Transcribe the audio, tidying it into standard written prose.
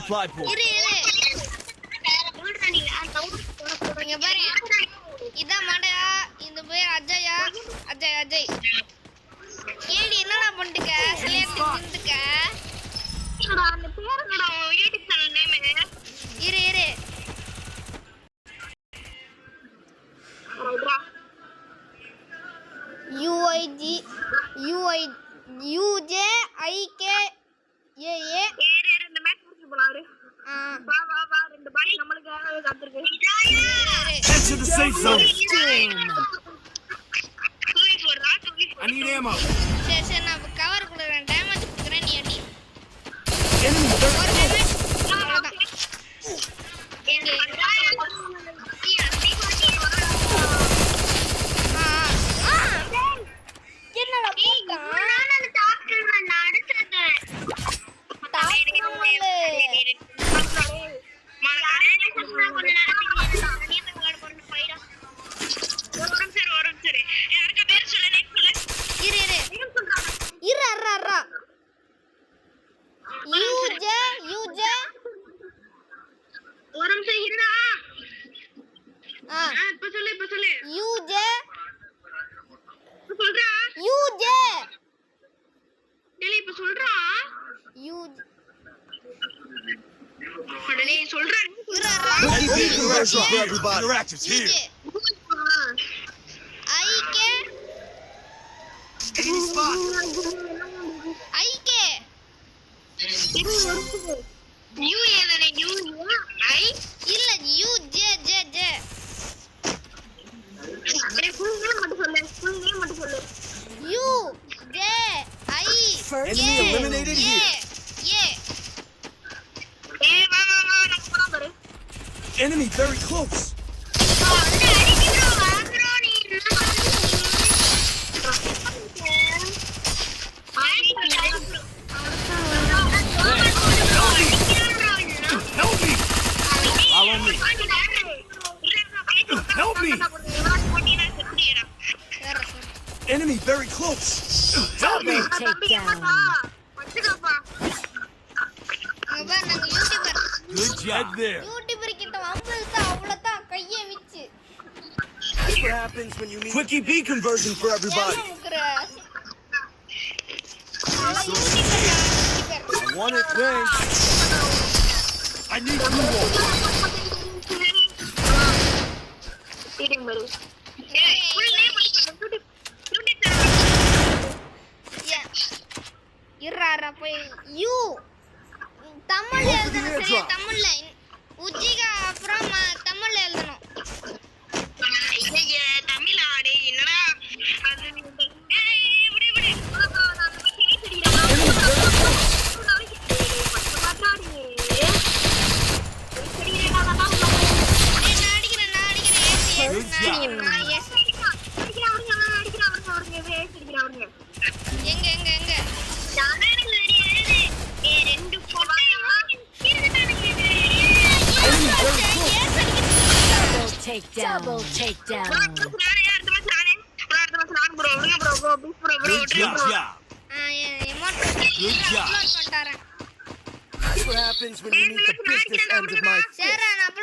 supply pool. இரு இங்க பாருங்க, இதான் மடையா, இந்த பேர் அஜயா, அஜய் ஏடி என்னடா பண்ணிட்டுக்க, சிலையாட்டு தின்னுக்க. அந்த பேர் என்னடா யூடியூப் சேனல் நேம்? இரு UIGUJIKAA. ரெண்டு மேட்ச் முடிச்சு போறாரு. வா ரெண்டு பாடி நமக்கு காத்திருக்கு. Enter the safe zone. I need ammo. சரி நான் கவர் கொடுக்குறேன், டேமேஜ் கொடுக்குறேன், நீ அடி. Enemy ஒரு டேமேஜ் அவ்வளோதான். என்னடா conversion for everybody. Interactives here. Enemy spot. Enemy eliminated here. Enemy very close. Help me! Follow me. Help me! Enemy very close. Help me! Good job there. That's what happens when you need Quickie B conversion for everybody. I want it, thanks. I need blue wall. தமிழ்ல எழுதணும், தமிழ்ல உஜிகா அப்புறம் தமிழ்ல எழுதணும். தமிழ்நாடு என்னடா அது Double takedown. Good job. Good job. That's what happens when you need the business end of my fist.